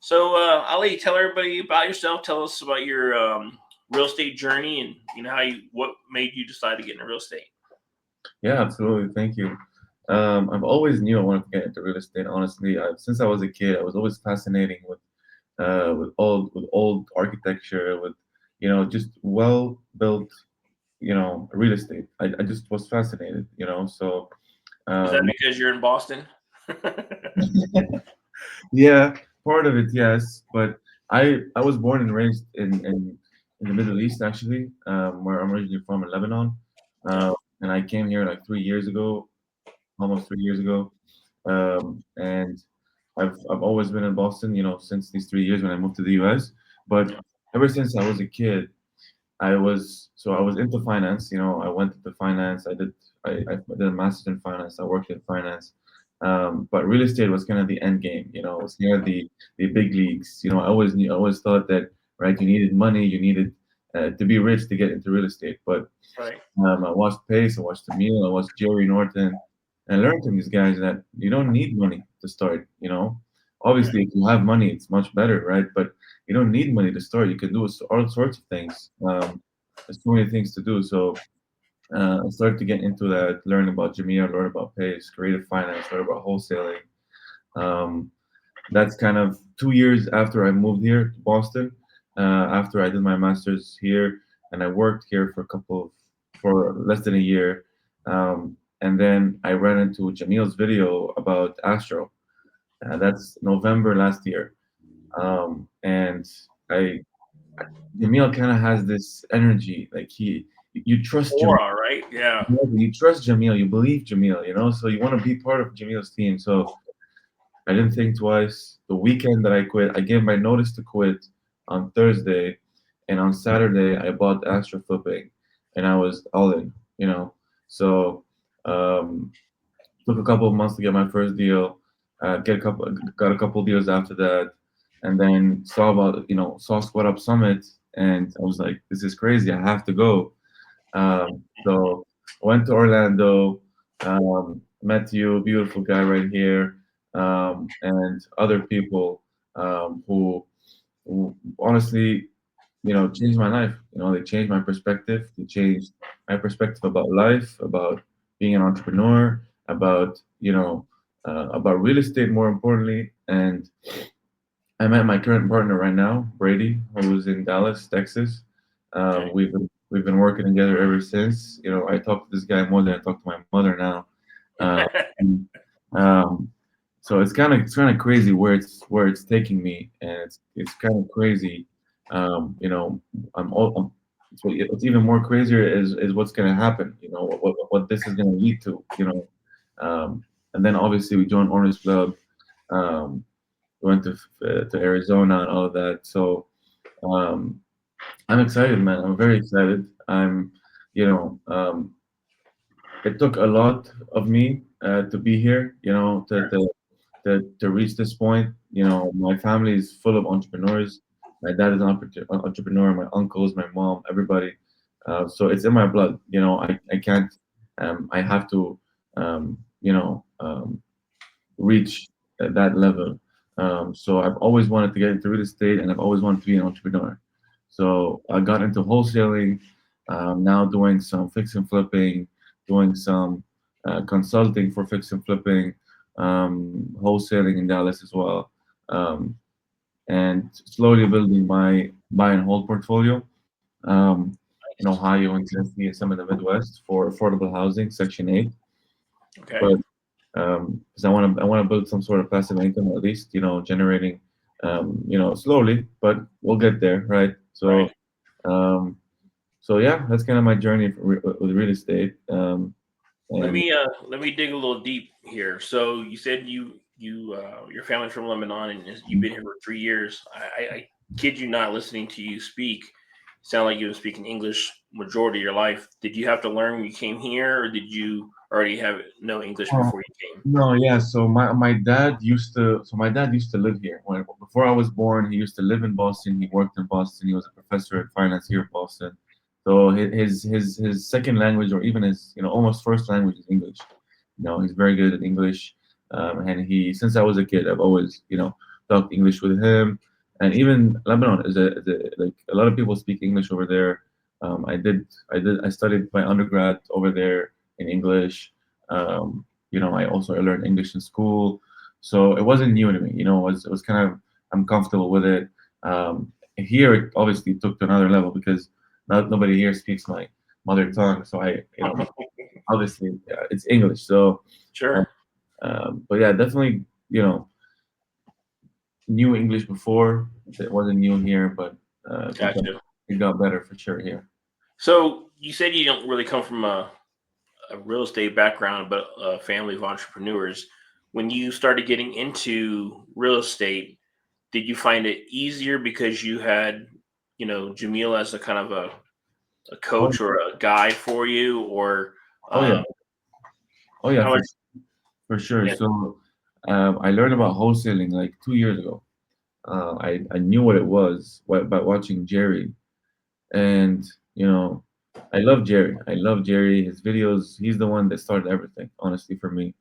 So, Ali, tell everybody about yourself. Tell us about your real estate journey, and how what made you decide to get into real estate. Yeah, absolutely. Thank you. I've always knew I wanted to get into real estate. Honestly, since I was a kid, I was always fascinating with old architecture, with just well built real estate. I just was fascinated. So Is that um, because you're in Boston? yeah, part of it, yes. But I was born and raised in the Middle East, actually, where I'm originally from, in Lebanon, Yeah. and I came here like 3 years ago, almost 3 years ago. And I've always been in Boston, since these 3 years when I moved to the US. But ever since I was a kid, I was into finance. I went into finance. I did a master's in finance. I worked in finance. But real estate was kind of the end game. It was near the big leagues. I always thought that, right, you needed money, you needed to be rich to get into real estate. But Right. I watched Pace, I watched Jamil, I watched Jerry Norton, and I learned from these guys that you don't need money to start. Right. Obviously, if you have money, it's much better, right? But you don't need money to start. You can do all sorts of things. There's so many things to do. So I started to get into that, learn about Jamil, learn about Pace, creative finance, learn about wholesaling. Um, that's kind of 2 years after I moved here to Boston. After I did my master's here, and I worked here for less than a year, and then I ran into Jamil's video about Astro. That's November last year, and I Jamil kind of has this energy, like you trust Jamil. Aura, right? Yeah. You trust Jamil, you believe Jamil, so you want to be part of Jamil's team. So I didn't think twice. The weekend that I quit, I gave my notice to quit on Thursday, and on Saturday I bought Astro flipping, and I was all in. So um, took a couple of months to get my first deal, got a couple deals after that, and then saw Squad Up Summit, and I was like, this is crazy. I have to go. So I went to Orlando, met you, beautiful guy right here, and other people who honestly, changed my life. They changed my perspective. They changed my perspective about life, about being an entrepreneur, about real estate, more importantly. And I met my current partner right now, Brady, who's in Dallas, Texas. Okay. We've been working together ever since. I talk to this guy more than I talk to my mother now. Uh, and, um, so it's kind of crazy where it's taking me, and it's kind of crazy. I'm what's even more crazier is what's going to happen. What this is going to lead to. And then obviously we joined Orange Club. Um, went to Arizona and all of that. So um, I'm excited, man. I'm very excited. You know, um, it took a lot of me to be here. To reach this point. My family is full of entrepreneurs. My dad is an entrepreneur. My uncles, my mom, everybody. So it's in my blood. I can't. I have to. Reach that level. So I've always wanted to get into real estate, and I've always wanted to be an entrepreneur. So I got into wholesaling, now doing some fix and flipping, doing some consulting for fix and flipping, wholesaling in Dallas as well, and slowly building my buy and hold portfolio in Ohio and Tennessee and some in the Midwest for affordable housing, Section 8. Okay. But because I want to build some sort of passive income, at least, generating, slowly, but we'll get there, right? Right. Um, so yeah, that's kind of my journey with real estate. Let And me let me dig a little deep here. So you said your family's from Lebanon, and you've been here for 3 years. I kid you not, listening to you speak, sound like you've been speaking English majority of your life. Did you have to learn when you came here, or did you already have no English Oh, before you came? no, yeah. So my dad used to live here. Before I was born, he used to live in Boston. He worked in Boston. He was a professor at finance here in Boston. So his second language, or even his almost first language, is English. He's very good at English. And he since I was a kid, I've always talked English with him. And even Lebanon like a lot of people speak English over there. I studied my undergrad over there in English. I also learned English in school, so it wasn't new to me. It was kind of, I'm comfortable with it. Here, it obviously took to another level because not nobody here speaks my mother tongue. So obviously it's English. So, uh, Sure. but yeah, definitely, knew English before. It wasn't new here, but it got Gotcha. it got better for sure here. So you said you don't really come from a real estate background, but a family of entrepreneurs. When you started getting into real estate, did you find it easier because you had, Jamil as a kind of a Oh, coach or a guide for you, or oh yeah, um, oh yeah, how much? for sure. Yeah, So I learned about wholesaling like 2 years ago. I knew what it was by watching Jerry, and I love Jerry. I love Jerry. His videos. He's the one that started everything, honestly, for me.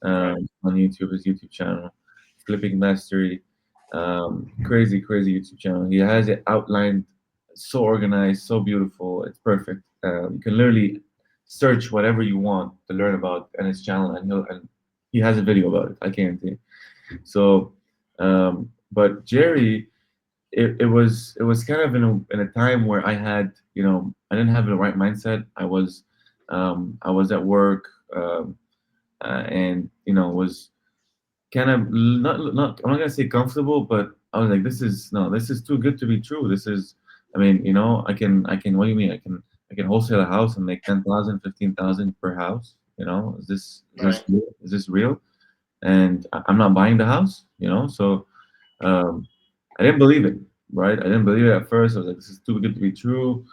right, On YouTube, his YouTube channel, Flipping Mastery, crazy, crazy YouTube channel. He has it outlined, so organized, so beautiful. It's perfect. You can literally search whatever you want to learn about on his channel, and he has a video about it. I guarantee. So, but Jerry, it was kind of in a time where I didn't have the right mindset. I was at work, and was kind of not, I'm not gonna say comfortable, but I was like, this is no, this is too good to be true. This is, I mean, I can. What do you mean? I can wholesale a house and make 10,000, 15,000 per house. Is this right. real? Is this real? And I'm not buying the house. So um, I didn't believe it. Right? I didn't believe it at first. I was like, this is too good to be true.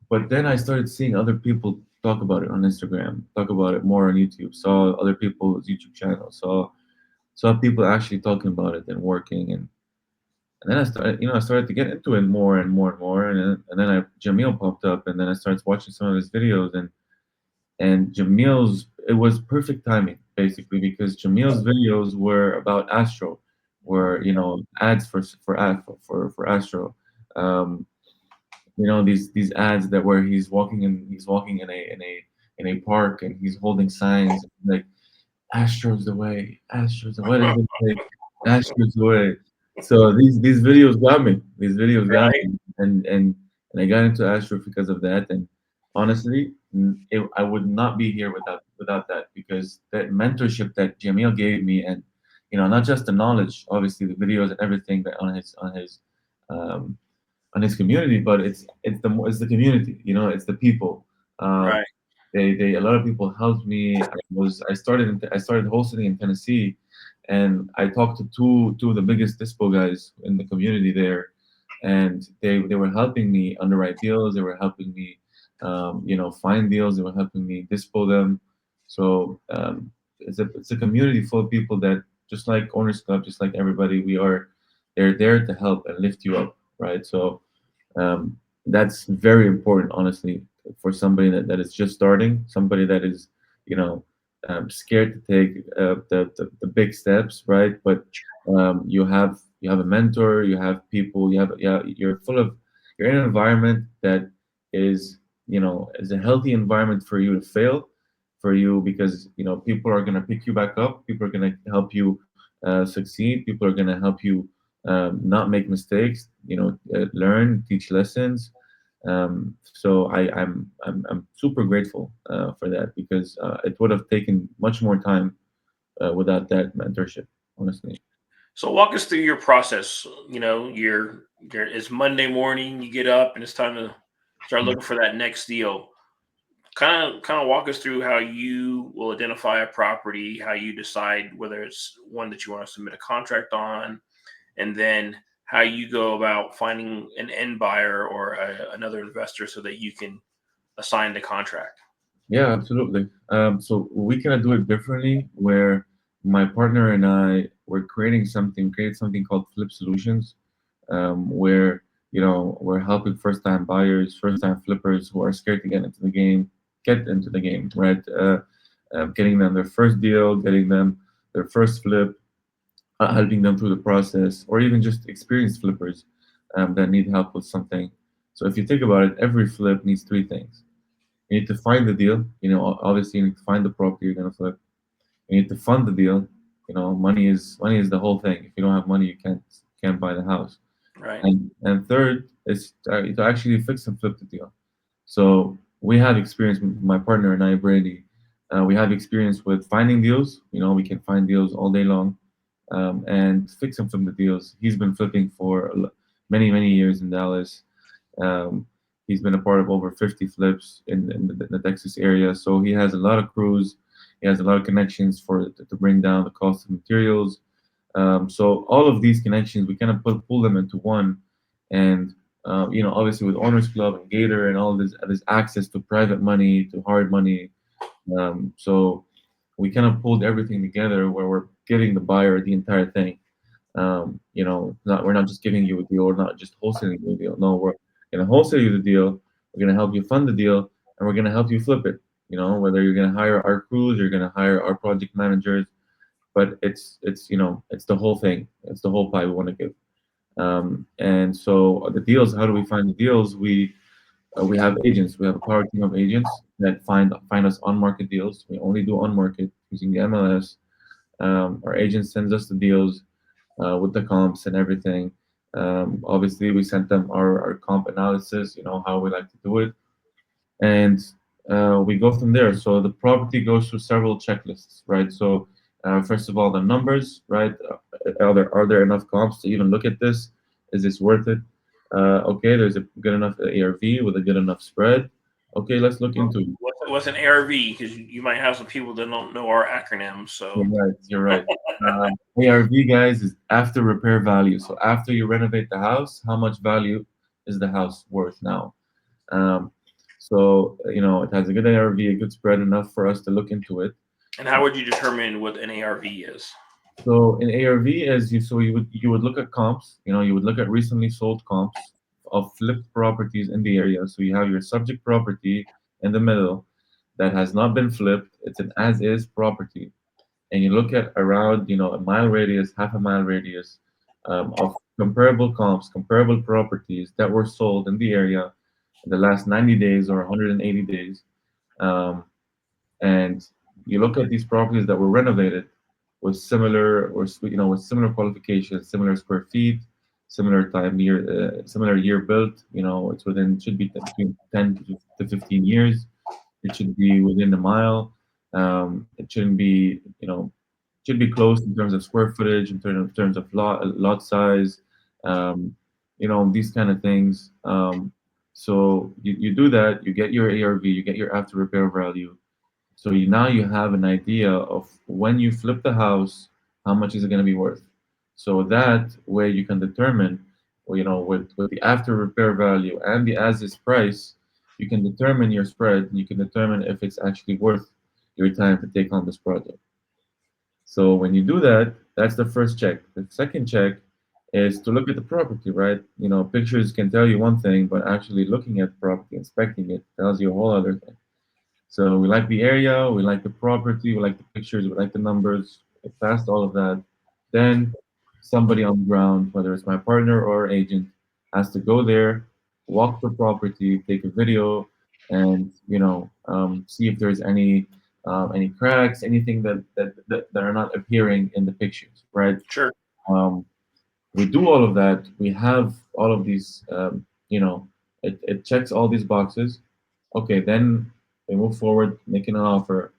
But then I started seeing other people talk about it on Instagram, talk about it more on YouTube, saw other people's YouTube channels, saw people actually talking about it and working, and then I started to get into it more and more and more, and then Jamil popped up, and then I started watching some of his videos, and Jamil's, it was perfect timing basically because Jamil's videos were about Astro, were ads for Astro. Um, these ads that where he's walking in a park and he's holding signs like Astro's the way, Astro's the way. What does it say? Astro's the way. So these videos got me. These videos got Right. me, and I got into Astro because of that. And honestly, I would not be here without that because that mentorship that Jamil gave me, and not just the knowledge, obviously the videos and everything that um, on his community, but it's the community. It's the people. Um, Right. they a lot of people helped me. I started wholesaling in Tennessee, and I talked to two of the biggest dispo guys in the community there, and they were helping me underwrite deals. They were helping me, find deals. They were helping me dispo them. So it's a community full of people that just like Owners Club, just like everybody, they're there to help and lift you up, right? So um, that's very important, honestly, for somebody that is just starting, somebody that is, you know, scared to take the big steps, right? But you have a mentor, you have people, you're in an environment that is, is a healthy environment for you to fail, for you because people are gonna pick you back up, people are gonna help you succeed, people are gonna help you not make mistakes, learn, teach lessons. So I'm super grateful for that because it would have taken much more time without that mentorship, honestly. So walk us through your process. It's Monday morning. You get up and it's time to start looking for that next deal. Kind of walk us through how you will identify a property, how you decide whether it's one that you want to submit a contract on, and then how you go about finding an end buyer or another investor so that you can assign the contract. Yeah, absolutely. So we kind of do it differently, where my partner and I were create something called Flip Solutions, where we're helping first-time buyers, first-time flippers who are scared to get into the game, right? Getting them their first deal, getting them their first flip, helping them through the process, or even just experienced flippers that need help with something. So if you think about it, every flip needs three things. You need to find the deal. Obviously, you need to find the property you're going to flip. You need to fund the deal. Money is the whole thing. If you don't have money, you can't buy the house. Right. And third is to actually fix and flip the deal. So we have experience. My partner and I, Brady, we have experience with finding deals. We can find deals all day long, and fix and flip the deals. He's been flipping for many many years in Dallas. Um, he's been a part of over 50 flips in the Texas area. So he has a lot of crews. He has a lot of connections to bring down the cost of materials. So all of these connections, we kind of pull them into one, and obviously with Owners Club and Gator and all this access to private money, to hard money. So we kind of pulled everything together where we're giving the buyer the entire thing. Not we're not just giving you a deal, or not just wholesaling you a deal. No, we're gonna wholesale you the deal. We're gonna help you fund the deal, and we're gonna help you flip it. Whether you're gonna hire our crews, you're gonna hire our project managers, but it's the whole thing. It's the whole pie we want to give. And so the deals, how do we find the deals? We have agents. We have a power team of agents that find us on market deals. We only do on market using the MLS. Our agent sends us the deals with the comps and everything. Obviously, we sent them our comp analysis. How we like to do it, and we go from there. So the property goes through several checklists, right? So first of all, the numbers, right? Are there enough comps to even look at this? Is this worth it? Okay, there's a good enough ARV with a good enough spread. Okay, let's look into it. What's an ARV? Because you might have some people that don't know our acronyms. You're So right. You're right. ARV, guys, is after repair value. So after you renovate the house, how much value is the house worth now? Um, so it has a good ARV, a good spread, enough for us to look into it. and how would you determine what an ARV is? So in ARV, you would look at comps. You would look at recently sold comps of flipped properties in the area. So you have your subject property in the middle that has not been flipped. It's an as-is property, and you look at around a mile radius, half a mile radius of comparable comps, comparable properties that were sold in the area in the last 90 days or 180 days. Um, and you look at these properties that were renovated with similar qualifications, similar square feet, similar year built. Should be between 10 to 15 years. It should be within a mile. It shouldn't be, should be close in terms of square footage, in terms of lot size, these kind of things. So you do that, you get your ARV, you get your after repair value. So now you have an idea of when you flip the house, how much is it going to be worth. So that way you can determine, well, with the after repair value and the as is price, you can determine your spread. And you can determine if it's actually worth your time to take on this project. So when you do that, that's the first check. The second check is to look at the property, right? Pictures can tell you one thing, but actually looking at the property, inspecting it, tells you a whole other thing. So we like the area, we like the property, we like the pictures, we like the numbers. Past all of that, then somebody on the ground, whether it's my partner or agent, has to go there, walk the property, take a video, and see if there's any cracks, anything that are not appearing in the pictures, right? Sure. Um, we do all of that. We have all of these. It checks all these boxes. Okay, then we move forward, making an offer.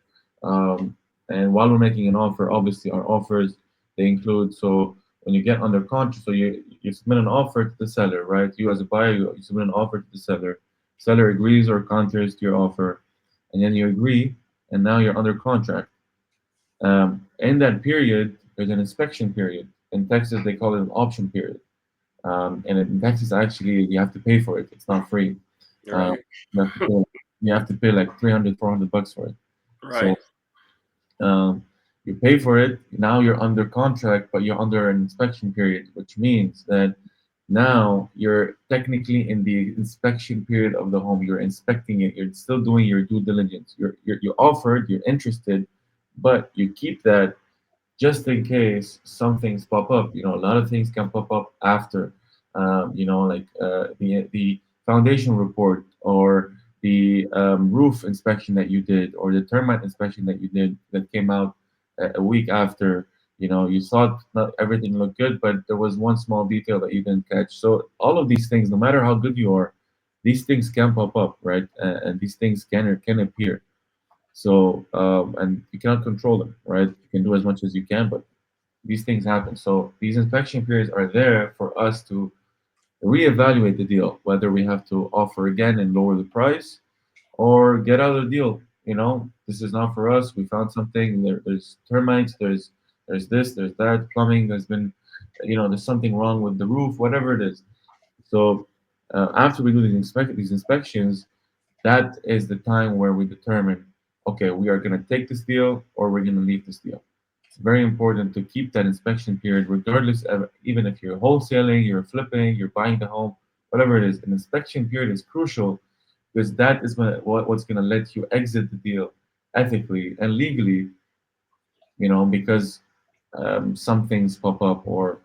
Um, and while we're making an offer, obviously our offers, they include, so when you get under contract, so you submit an offer to the seller, right? You as a buyer, you submit an offer to the seller. Seller agrees or counters to your offer, and then you agree, and now you're under contract. In that period, there's an inspection period. In Texas, they call it an option period. And in Texas, actually, you have to pay for it. It's not free. Um, Right. you have to pay, you have to pay like 300, $400 for it. So Right. you pay for it. Now you're under contract, but you're under an inspection period, which means that now you're technically in the inspection period of the home. You're inspecting it. You're still doing your due diligence. You offered. You're interested, but you keep that just in case some things pop up. You know, a lot of things can pop up after, you know, like the foundation report or the roof inspection that you did or the termite inspection that you did that came out a week after. You know, you thought not everything looked good, but there was one small detail that you didn't catch. So all of these things, no matter how good you are, these things can pop up, right? And these things can appear. So and you cannot control them, right? You can do as much as you can, but these things happen. So these inspection periods are there for us to reevaluate the deal, whether we have to offer again and lower the price or get out of the deal. You know, this is not for us. We found something. There's termites. There's this. There's that. Plumbing has been, you know, there's something wrong with the roof. Whatever it is. So after we do these inspections, that is the time where we determine, okay, we are going to take this deal or we're going to leave this deal. It's very important to keep that inspection period, regardless of even if you're wholesaling, you're flipping, you're buying the home, whatever it is. An inspection period is crucial because that is what's going to let you exit the deal ethically and legally, you know, because some things pop up or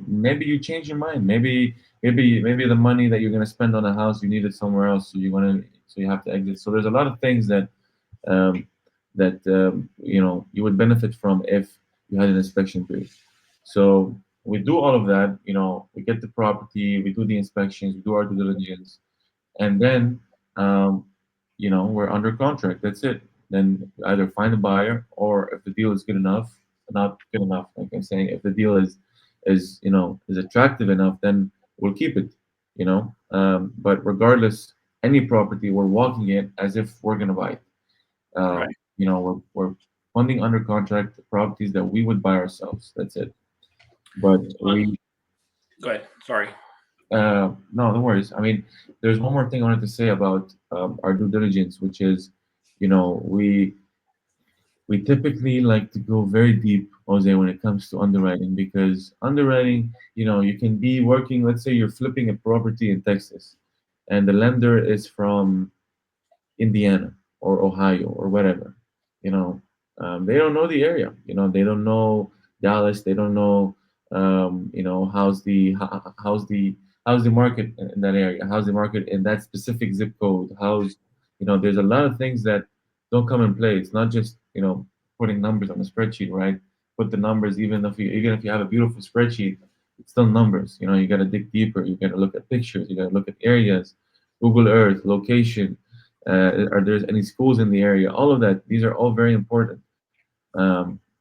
maybe you change your mind. Maybe the money that you're going to spend on a house you need it somewhere else, so you have to exit. So there's a lot of things um, that you know you would benefit from if you had an inspection period. So we do all of that. You know, we get the property, we do the inspections, we do our due diligence, and then um, you know we're under contract. That's it. Then either find a buyer, or if the deal is good enough, not good enough, like I'm saying, if the deal is you know is attractive enough, then we'll keep it. You know, but regardless, any property we're walking it as if we're gonna buy it. Right. You know, we're funding under contract the properties that we would buy ourselves. That's it. But Well, we go ahead. Sorry. no, no worries. I mean, there's one more thing I wanted to say about our due diligence, which is, you know, we typically like to go very deep, Jose, when it comes to underwriting, because underwriting, you know, you can be working, let's say you're flipping a property in Texas, and the lender is from Indiana or Ohio or whatever. You know, they don't know the area. You know, they don't know Dallas. They don't know, you know, how's the market in that area? How's the market in that specific zip code? You know, there's a lot of things that don't come in play. It's not just you know putting numbers on a spreadsheet, right? Put the numbers, even if you have a beautiful spreadsheet, it's still numbers. You know, you got to dig deeper. You got to look at pictures. You got to look at areas, Google Earth, location, are there any schools in the area? All of that. These are all very important.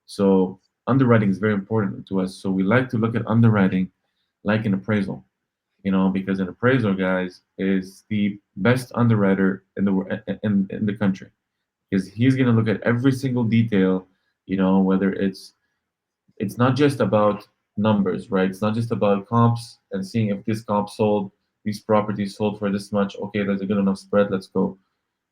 So underwriting is very important to us. So we like to look at underwriting like an appraisal, you know, because an appraisal, guys, is the best underwriter in the country because he's going to look at every single detail, you know, whether it's not just about numbers, right? It's not just about comps and seeing if this comp sold, these properties sold for this much. Okay, there's a good enough spread. Let's go.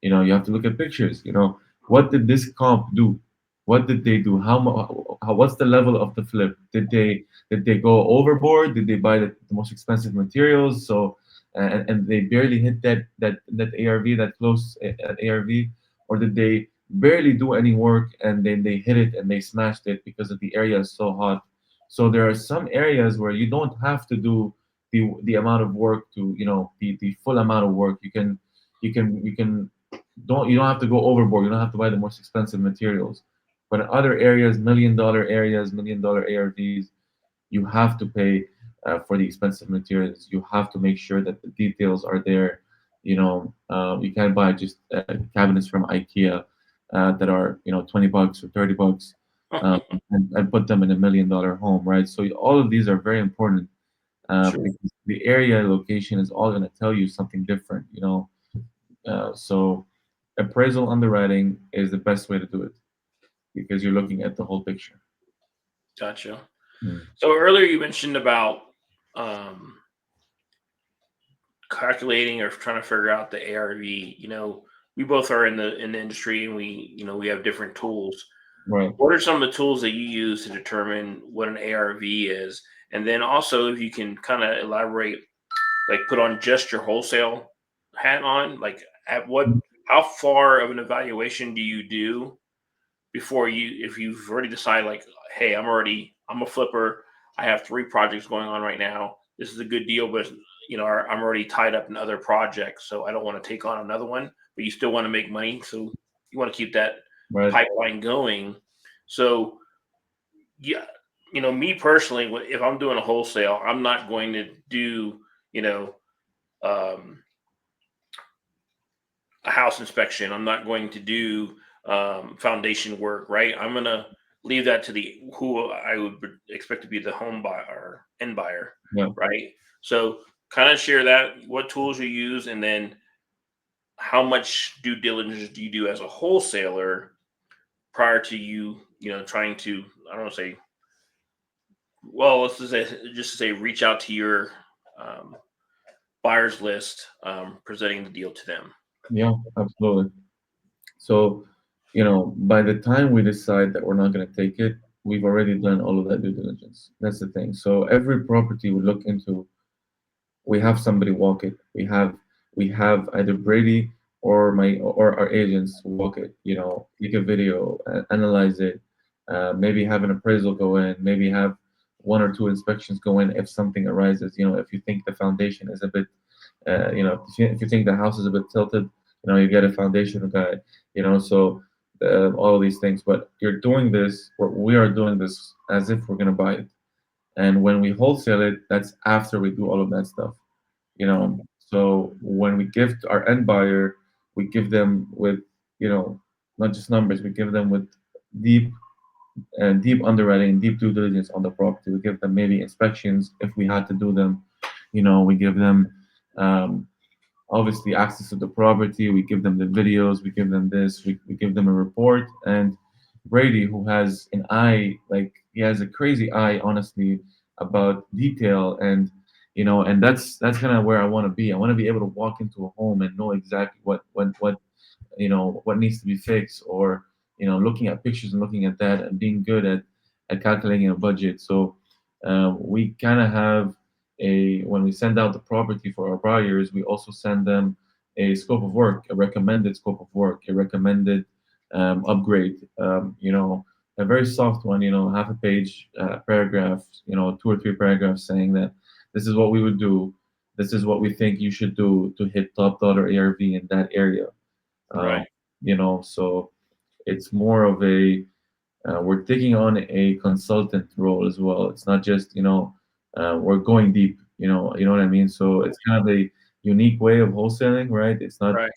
You know, you have to look at pictures. You know, what did this comp do? What did they do? What's the level of the flip? Did they go overboard? Did they buy the most expensive materials? So and they barely hit that ARV, that close ARV, or did they barely do any work and then they hit it and they smashed it because of the area is so hot? So there are some areas where you don't have to do the amount of work to the full amount of work. You can you don't have to go overboard. You don't have to buy the most expensive materials. But in other areas, $1 million areas, $1 million ARVs, you have to pay for the expensive materials. You have to make sure that the details are there. You can't buy just cabinets from IKEA that are $20 or $30 um, and put them in $1 million home, right? So all of these are very important Sure. because the area location is all going to tell you something different. So appraisal underwriting is the best way to do it because you're looking at the whole picture. Gotcha. Mm. So earlier you mentioned about um, calculating or trying to figure out the ARV. We both are in the industry, and we have different tools. Right. What are some of the tools that you use to determine what an ARV is? And then also, if you can kind of elaborate, like put on just your wholesale hat on, like how far of an evaluation do you do before you, if you've already decided like, hey, I'm a flipper. I have three projects going on right now. This is a good deal, but I'm already tied up in other projects, so I don't want to take on another one. But you still want to make money, so you want to keep that Right. pipeline going. So yeah, me personally, if I'm doing a wholesale, I'm not going to do you know um, a house inspection. I'm not going to do foundation work, right? I'm gonna leave that to the who I would expect to be the home buyer or end buyer, Yeah. right? So kind of share that what tools you use, and then how much due diligence do you do as a wholesaler prior to trying to, I don't want to say, well, let's just say reach out to your um, buyers list, presenting the deal to them. Yeah. Absolutely. So, by the time we decide that we're not going to take it, we've already done all of that due diligence. That's the thing. So every property we look into, we have somebody walk it. We have either Brady or our agents walk it. Take a video, analyze it, maybe have an appraisal go in, maybe have one or two inspections go in if something arises. If you think the foundation is a bit, if you think the house is a bit tilted, you get a foundation guy. So all of these things. But you're doing this, or we are doing this as if we're gonna buy it. And when we wholesale it, that's after we do all of that stuff. So when we give to our end buyer, we give them with, you know, not just numbers, we give them with deep deep underwriting, deep due diligence on the property. We give them maybe inspections if we had to do them. We give them um, obviously access to the property. We give them the videos. We give them this. We give them a report. And Brady, who has an eye, like he has a crazy eye, honestly, about detail, and that's kind of where I want to be. I want to be able to walk into a home and know exactly what needs to be fixed, or looking at pictures and looking at that and being good at calculating a budget. So we kind of have a when we send out the property for our buyers, we also send them a scope of work, a recommended scope of work, a recommended upgrade. A very soft one, half a page paragraph, two or three paragraphs saying that this is what we would do, this is what we think you should do to hit top dollar ARV in that area. um, Right. so it's more of a we're taking on a consultant role as well. It's not just we're going deep. You know what I mean. So it's kind of a unique way of wholesaling, right? Right.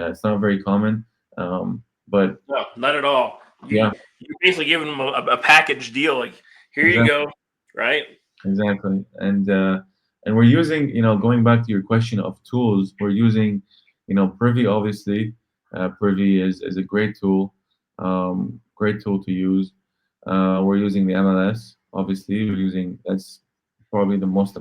It's not very common. But No, not at all. yeah, You're basically giving them a package deal. Like, here you exactly. go. Right. Exactly. And we're using, going back to your question of tools, we're using, Privy obviously. Privy is a great tool to use. We're using the MLS, obviously. We're using that's probably the most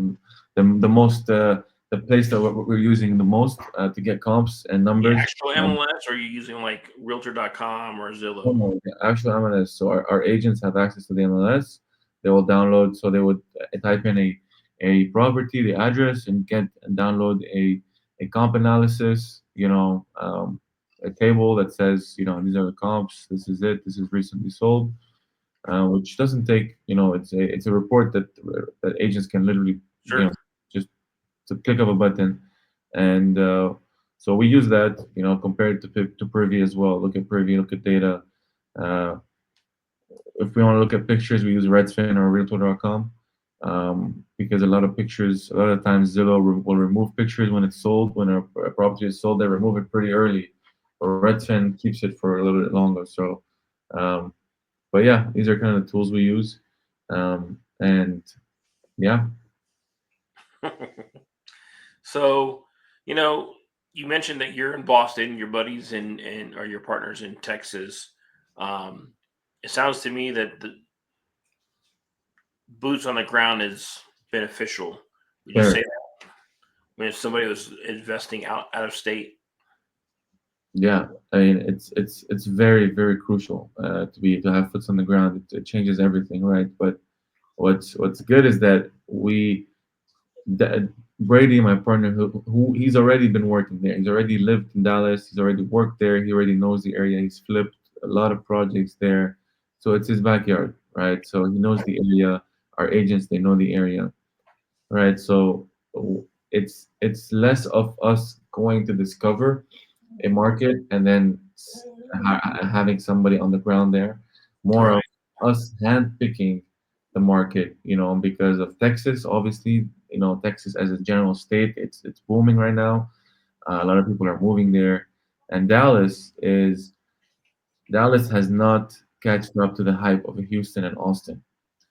the place that we're using the most to get comps and The numbers. actual MLS, or are you using like Realtor.com or Zillow? No, the actual MLS. So our agents have access to the MLS. They will download. So they would type in a property, the address, and get and download a comp analysis. A table that says, these are the comps. This is it. This is recently sold. Which doesn't take. It's a report that agents can literally, Sure. just to click of a button, and so we use that. Compare it to Privy as well. Look at Privy. Look at data. uh, if we want to look at pictures, we use Redfin or Realtor.com, because a lot of times Zillow will remove pictures when it's sold. When a property is sold, they remove it pretty early, but Redfin keeps it for a little bit longer. So, um, but yeah, these are kind of the tools we use, and yeah, So, you know, you mentioned that you're in Boston, your buddies and or your partners in Texas. Um, it sounds to me that the boots on the ground is beneficial. Would you fair. say that when if somebody was investing out of state? Yeah, I mean it's very very crucial to have foots on the ground. It changes everything, right? But what's good is that that Brady, my partner, who he's already been working there. He's already lived in Dallas. He's already worked there. He already knows the area. He's flipped. a lot of projects there. So it's his backyard, right? So he knows the area. Our agents, they know the area, right? So it's less of us going to discover a market and then having somebody on the ground there, more Right. of us handpicking the market, because of Texas. Obviously, Texas as a general state, it's booming right now. A lot of people are moving there, and Dallas has not catched up to the hype of Houston and Austin,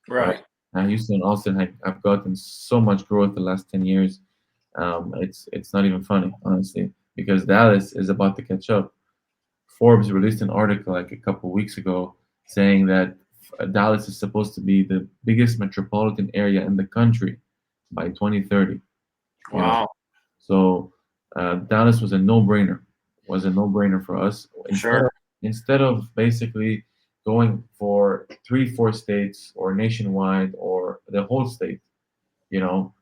right? Right. Houston and Austin have gotten so much growth the last 10 years. It's not even funny, honestly, because Dallas is about to catch up. Forbes released an article like a couple of weeks ago saying that Dallas is supposed to be the biggest metropolitan area in the country by 2030. You know, Wow. so Dallas was a no-brainer for us. Sure. Instead of basically going for 3, 4 states or nationwide or the whole state, you know,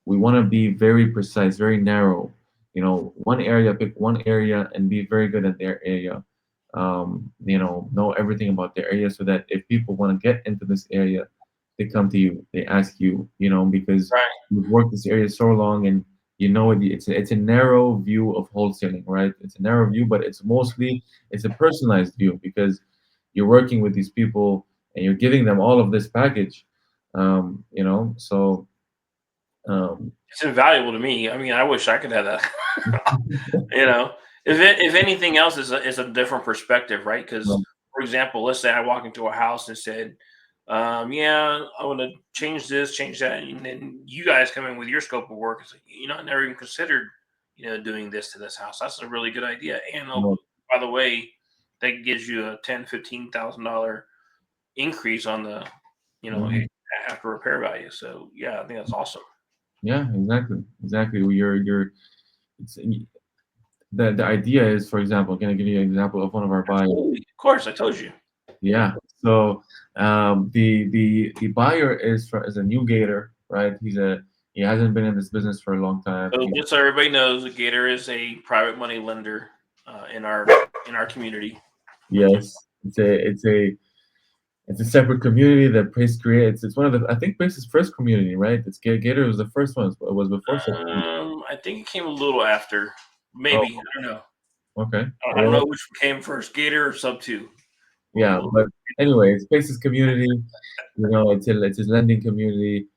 we want to be very precise, very narrow. One area, pick one area and be very good at their area. Know everything about their area so that if people want to get into this area, they come to you, they ask you, because Right. you've worked this area so long and it's a narrow view of wholesaling, right? It's a narrow view, but it's a personalized view because you're working with these people and you're giving them all of this package. So um, It's invaluable to me. I mean, I wish I could have that. you know, if anything else is a different perspective, right? Because well, for example, let's say I walk into a house and said, "Yeah, I want to change this, change that," and then you guys come in with your scope of work. It's like, I never even considered, doing this to this house. That's a really good idea. And oh, well, by the way, that gives you a $10,000 $15,000 increase on the, you know, mhm. after repair value. So yeah, I think that's awesome. Yeah, exactly, exactly. It's, the idea is, for example, can I give you an example of one of our buyers? Absolutely, of course, I told you. Yeah. So the buyer is a new gator, right? He hasn't been in this business for a long time. So just so everybody knows, the Gator is a private money lender in our community. Yes, it's a separate community that Pace creates. It's one of the I think Pace's first community, right? Gator was the first one. It was before Safieddine. I think it came a little after. Oh, Maybe, I don't know. okay. I don't know Well, which came first, Gator or Sub Two. yeah, We'll but anyway, it's Pace's community. It's his lending community.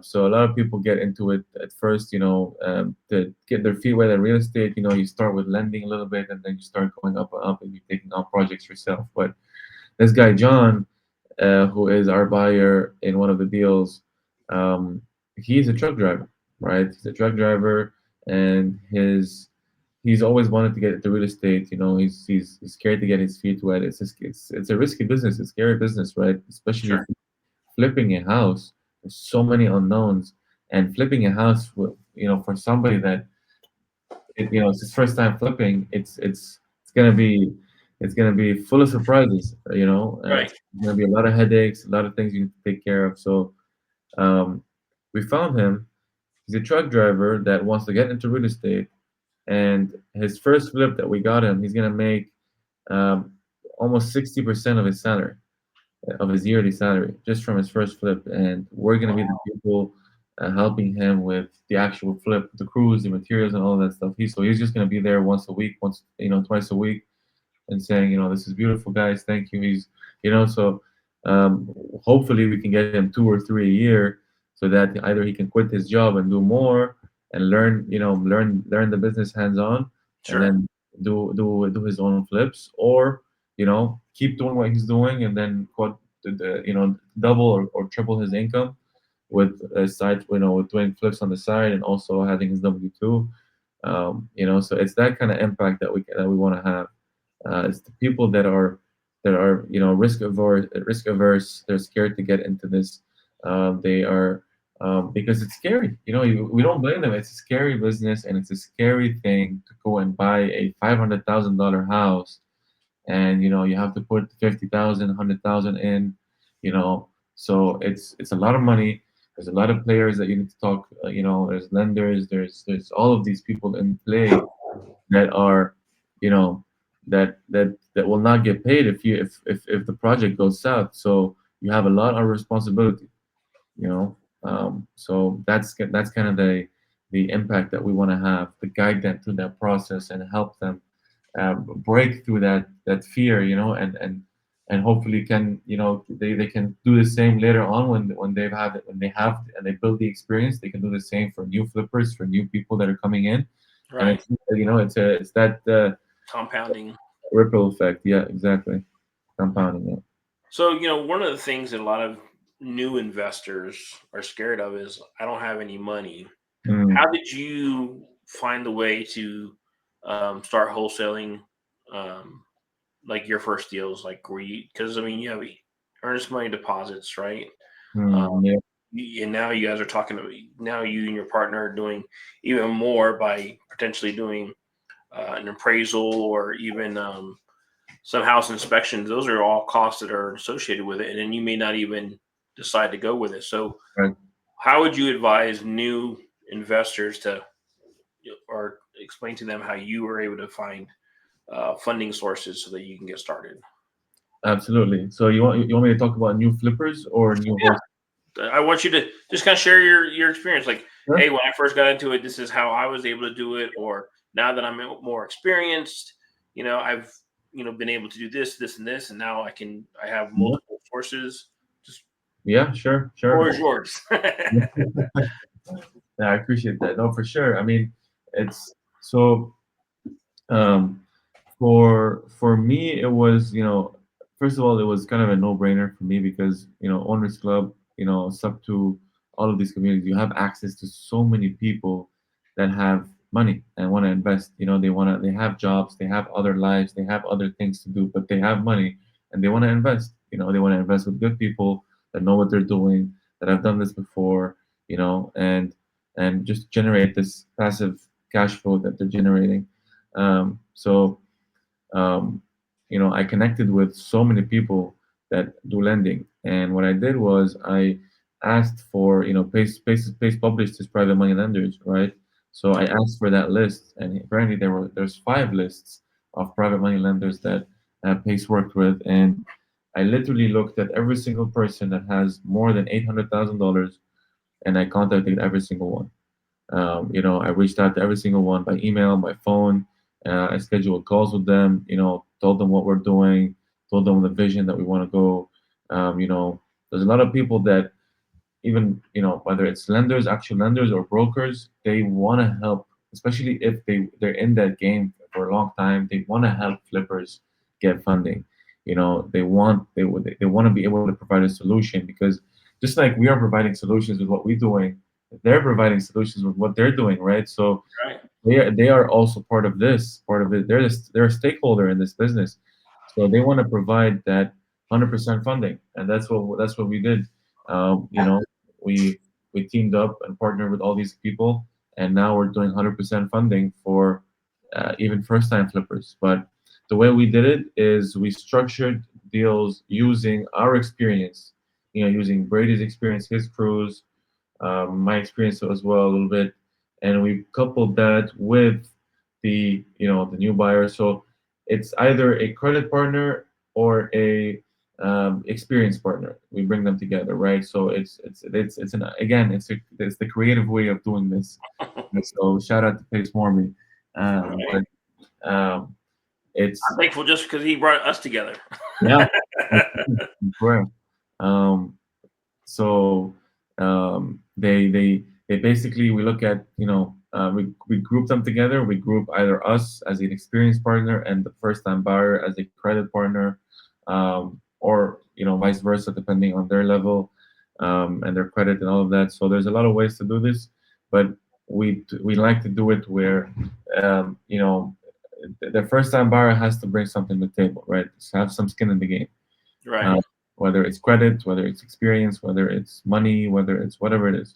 So a lot of people get into it at first, to get their feet wet in real estate. You start with lending a little bit, and then you start going up and up, and you're taking on projects yourself. But this guy John, who is our buyer in one of the deals, um, he's a truck driver, right? He's a truck driver, and he's always wanted to get into real estate. He's scared to get his feet wet. It's a risky business. It's a scary business, right? Especially if sure. flipping a house. There's so many unknowns, and flipping a house, for somebody that it's his first time flipping, it's gonna be full of surprises. Right. It's gonna be a lot of headaches, a lot of things you need to take care of. So um, we found him. He's a truck driver that wants to get into real estate, and his first flip that we got him, he's gonna make um, almost 60% of his salary, of his yearly salary, just from his first flip. And we're gonna be the people helping him with the actual flip, the crews, the materials, and all that stuff. He's just gonna be there once a week, twice a week, and saying, this is beautiful, guys. Thank you. So um, hopefully we can get him 2 or 3 a year, so that either he can quit his job and do more and learn the business hands on, and Sure. then do his own flips, or keep doing what he's doing and then double or triple his income with a side, with doing flips on the side and also having his W-2. So it's that kind of impact that we want to have. It's the people that are risk averse. They're scared to get into this. They are because it's scary. We don't blame them. It's a scary business and it's a scary thing to go and buy a $500,000 house, and you have to put 50,000, 100,000 in. So it's a lot of money. There's a lot of players that you need to talk. There's lenders. There's all of these people in play that are, you know, that that will not get paid if the project goes south. So you have a lot of responsibility, you know. So that's kind of the impact that we want to have to guide them through that process and help them break through that fear, and hopefully can, they can do the same later on when they have and they build the experience. They can do the same for new flippers, for new people that are coming in, and Right. it's that Compounding. ripple effect. Yeah, exactly. Compounding it. So, one of the things that a lot of new investors are scared of is I don't have any money. Mm, How did you find the way to start wholesaling, um, like your first deals? Like, were you, because I mean, you have earnest money deposits, right? Um, yeah. and now you guys are talking, now you and your partner are doing even more by potentially doing an appraisal or even some house inspections. Those are all costs that are associated with it, and then you may not even decide to go with it. So, Right. how would you advise new investors to, or explain to them how you were able to find funding sources so that you can get started? Absolutely. So you want me to talk about new flippers or new Yeah, wholesale? I want you to just kind of share your experience. Like, Sure. hey, when I first got into it, this is how I was able to do it. Or now that I'm more experienced, I've been able to do this, this, and this, and now I have Yeah. multiple sources. Just Yeah. Sure. Sure. floor is yours. Yeah, I appreciate that. No, for sure. I mean, it's so. Um, for me, it was, first of all, it was kind of a no-brainer for me because, owners club, it's up to all of these communities. You have access to so many people that have money and want to invest. They have jobs, they have other lives, they have other things to do, but they have money and they want to invest. They want to invest with good people that know what they're doing, that have done this before, and just generate this passive cash flow that they're generating. So um, I connected with so many people that do lending, and what I did was I asked for, Pace published his private money lenders, right? So I asked for that list, and apparently there's 5 lists of private money lenders that Pace worked with, and I literally looked at every single person that has more than $800,000, and I contacted every single one. I reached out to every single one by email, by phone. I scheduled calls with them. Told them what we're doing, told them the vision that we want to go. There's a lot of people that, even, whether it's lenders, actual lenders, or brokers, they want to help, especially if they're in that game for a long time. They want to help flippers get funding. They want to be able to provide a solution, because just like we are providing solutions with what we're doing, they're providing solutions with what they're doing, right? So Right. they are also part of it. They're a stakeholder in this business, so they want to provide that 100% funding, and that's what we did. We we teamed up and partnered with all these people, and now we're doing 100% funding for even first time flippers. But the way we did it is we structured deals using our experience, using Brady's experience, his crews, my experience as well a little bit, and we coupled that with the new buyer. So it's either a credit partner or a experience partner. We bring them together, right? So it's an again it's the creative way of doing this. And so shout out to Pace Morby, Right. but it's I'm thankful just because he brought us together. yeah, correct. Um, So they basically, we look at, we group them together. We group either us as an experienced partner and the first time buyer as a credit partner, or vice versa, depending on their level and their credit and all of that. So there's a lot of ways to do this, but we like to do it where um, you know the first time buyer has to bring something to the table, right? So have some skin in the game, uh, Right. whether it's credit, whether it's experience, whether it's money, whether it's whatever it is.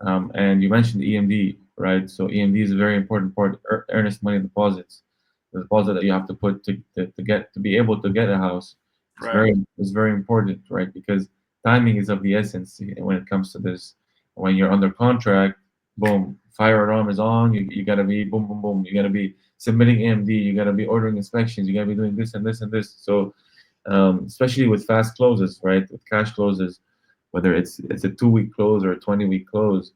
And you mentioned EMD, right? So EMD is a very important part. Earnest money deposits, the deposit that you have to put to get to be able to get a house, Right. is very important, right? Because timing is of the essence when it comes to this. When you're under contract, boom, fire alarm is on. You gotta be boom, boom, boom. You gotta be submitting AMD. You gotta be ordering inspections. You gotta be doing this and this and this. So especially with fast closes, right? With cash closes, whether it's a 2 week close or a 20 week close,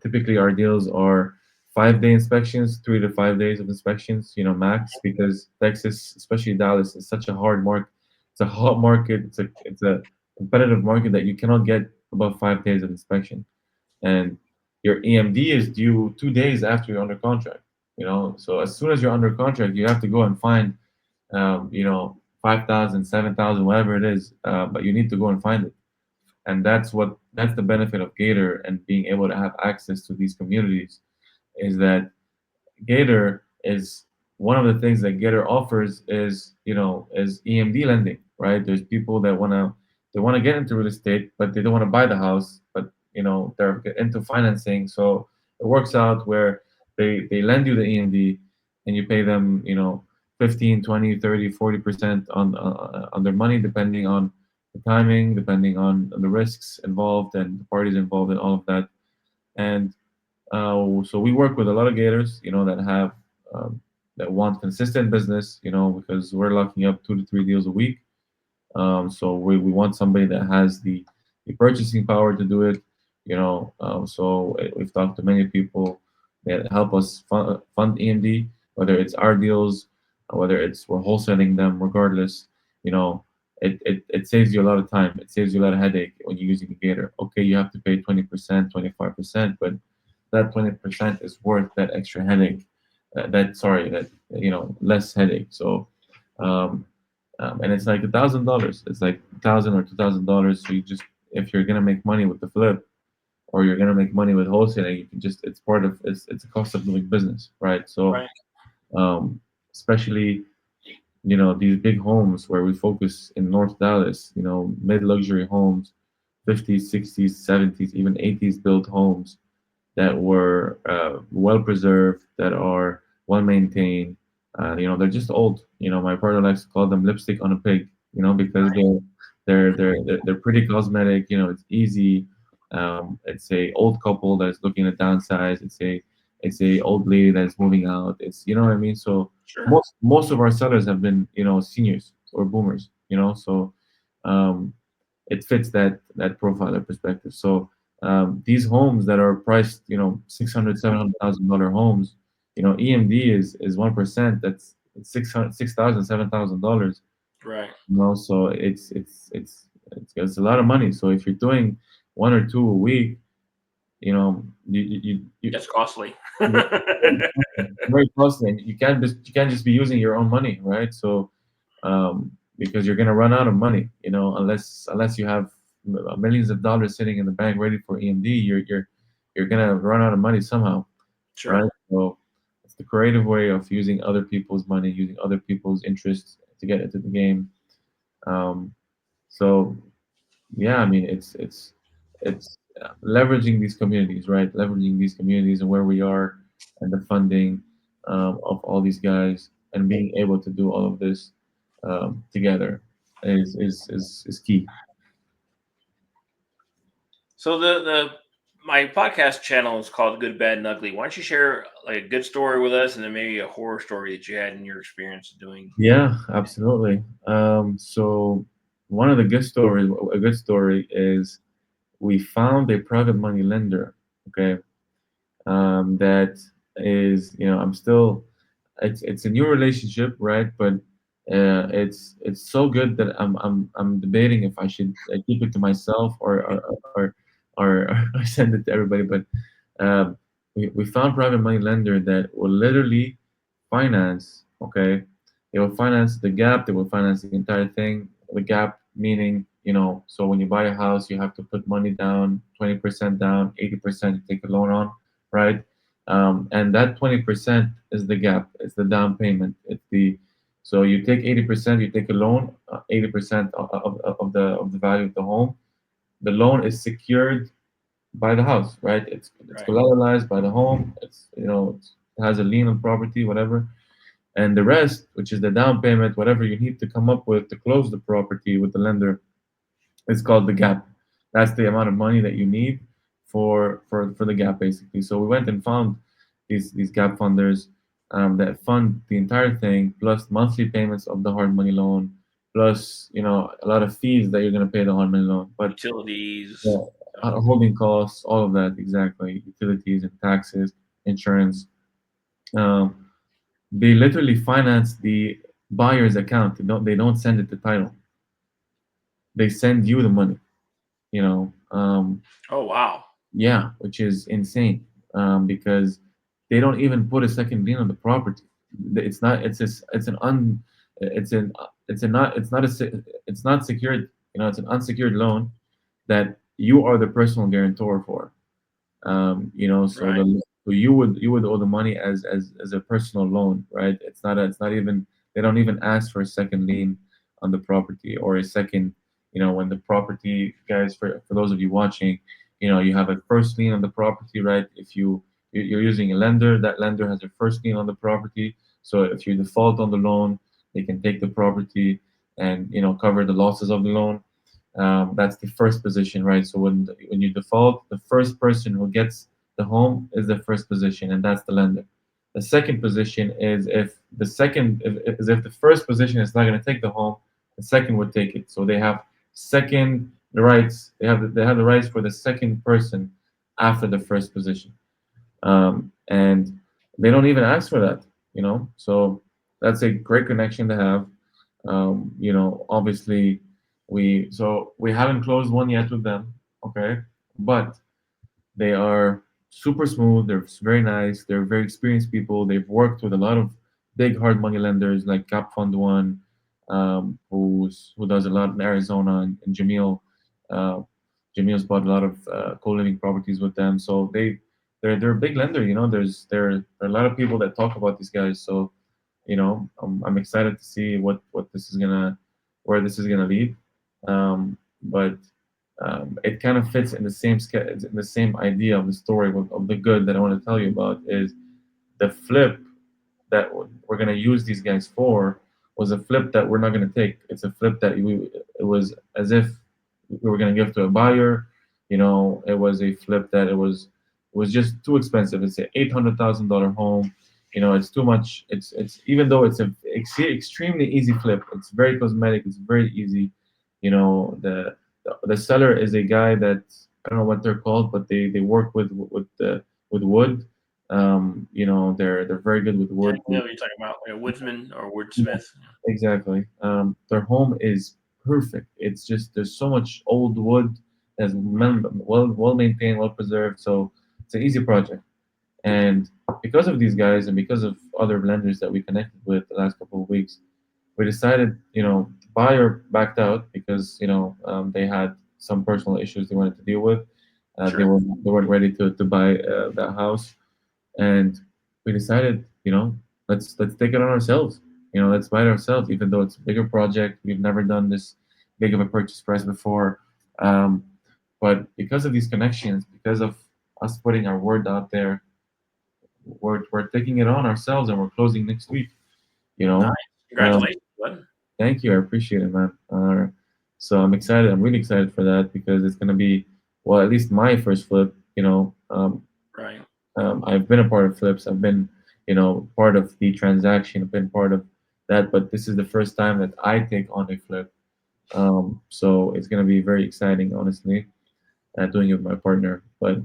typically our deals are 5 day inspections, 3 to 5 days of inspections, max, because Texas, especially Dallas, is such a hard market. It's a hot market. It's a competitive market that you cannot get above 5 days of inspection, and your EMD is due 2 days after you're under contract. So as soon as you're under contract, you have to go and find, 5,000, 7,000, whatever it is, but you need to go and find it. And that's the benefit of Gator and being able to have access to these communities, is that Gator is one of the things that Gator offers is EMD lending, right? There's people that want to get into real estate, but they don't want to buy the house, but they're into financing. So it works out where they lend you the EMD, and you pay them 15, 20, 30, 40% on their money, depending on the timing, depending on the risks involved and the parties involved and all of that. And so we work with a lot of gators, um, that want consistent business, because we're locking up 2 to 3 deals a week. So we want somebody that has the purchasing power to do it, So we've talked to many people that help us fund EMD, whether it's our deals, whether it's we're wholesaling them, regardless, you know. It saves you a lot of time. It saves you a lot of headache when you're using a Gator. Okay, you have to pay 20%, 25%, but that 20% is worth that extra headache. That less headache. So, um, and it's like $1,000. It's like 1,000 or $2,000. So you just, if you're gonna make money with the flip, or you're gonna make money with wholesaling, you can just, it's part of, it's a cost of doing business, right? So, Right. um, especially these big homes where we focus in North Dallas, mid luxury homes, 50s, 60s, 70s, even 80s built homes that were well preserved, that are well maintained. They're just old. My partner likes to call them lipstick on a pig. Because they're pretty cosmetic. It's easy. It's a old couple that's looking to downsize. It's a old lady that's moving out. It's, what I mean. So Sure. most of our sellers have been seniors or boomers. So um, it fits that profile and perspective. So these homes that are priced, 600, $700,000 homes, EMD is 1%. That's 600, $6,000, $7,000. Right. So it's a lot of money. So if you're doing one or two a week, That's costly. you very costly. And you can't just be using your own money, right? So because you're gonna run out of money, unless you have millions of dollars sitting in the bank ready for EMD, you're gonna run out of money somehow, Sure. right? So it's the creative way of using other people's money, using other people's interests to get into the game. Um, so yeah, I mean, it's leveraging these communities, right? Leveraging these communities and where we are, and the funding of all these guys, and being able to do all of this together is key. So the my podcast channel is called Good, Bad, and Ugly. Why don't you share like a good story with us, and then maybe a horror story that you had in your experience doing? Yeah, absolutely. So one of the good stories, a good story is we found a private money lender. Okay, that is, I'm still, it's a new relationship, right? But it's so good that I'm debating if I should keep it to myself, or send it to everybody. But we found private money lender that will literally finance. Okay, they will finance the gap. They will finance the entire thing. The gap meaning, so when you buy a house, you have to put money down, 20% down, 80% you take a loan on, right? And that 20% is the gap. It's the down payment. It's the So you take 80%, you take a loan, 80% of the value of the home. The loan is secured by the house, right? It's Right. collateralized by the home. It has a lien on property, whatever. And the rest, which is the down payment, whatever you need to come up with to close the property with the lender, is called the gap. That's the amount of money that you need for the gap basically. So we went and found these gap funders that fund the entire thing plus monthly payments of the hard money loan plus a lot of fees that you're going to pay the hard money loan, but Utilities. yeah, holding costs, all of that exactly, utilities and taxes, insurance. Um, they literally finance the buyer's account. They don't send it to title. They send you the money. You know, Oh wow. yeah, which is insane because they don't even put a second lien on the property. It's not. It's an un. It's an. It's a not. It's not a. It's not secured. It's an unsecured loan that you are the personal guarantor for. So Right. you would owe the money as a personal loan, right? It's not even, they don't even ask for a second lien on the property or a second, when the property, guys, for those of you watching, you have a first lien on the property, right? If you're using a lender, that lender has a first lien on the property, so if you default on the loan, they can take the property and cover the losses of the loan. That's the first position, right? So when you default, the first person who gets the home is the first position, and that's the lender. The second position is if the first position is not going to take the home, the second would take it. So they have second the rights. They have the rights for the second person after the first position, and they don't even ask for that. So that's a great connection to have. Obviously, we haven't closed one yet with them, okay, but they are super smooth. They're very nice. They're very experienced people. They've worked with a lot of big hard money lenders like Cap Fund One, who does a lot in Arizona, and Jamil. Uh, Jamil's bought a lot of co-living properties with them. So they're a big lender. There are a lot of people that talk about these guys. So I'm excited to see what this is gonna where this is gonna lead. But it kind of fits in the same idea of the story of the good that I want to tell you about is the flip that we're going to use these guys for was a flip that we're not going to take. It's a flip that it was as if we were going to give to a buyer. It was a flip that it was just too expensive. It's an $800,000 home. It's too much. It's even though it's extremely easy flip. It's very cosmetic. It's very easy. The seller is a guy that I don't know what they're called, but they work with wood. They're very good with Yeah, wood. I know what you're talking about. Like a woodsman or Yeah, woodsmith. exactly. Their home is perfect. It's just there's so much old wood that's well maintained, well preserved. So it's an easy project. And because of these guys and because of other lenders that we connected with the last couple of weeks, we decided, the buyer backed out because they had some personal issues they wanted to deal with. They Sure. weren't ready to buy that house, and we decided, let's take it on ourselves. Let's buy it ourselves, even though it's a bigger project. We've never done this big of a purchase price before, um, but because of these connections, because of us putting our word out there, we're taking it on ourselves, and we're closing next week. You Nice. know, um, Congratulations, bud. thank you, I appreciate it, man. So I'm excited. I'm really excited for that because it's gonna be, well, at least my first flip. Right. I've been a part of flips. I've been, part of the transaction. I've been part of that, but this is the first time that I take on a flip. So it's gonna be very exciting, honestly, doing it with my partner. But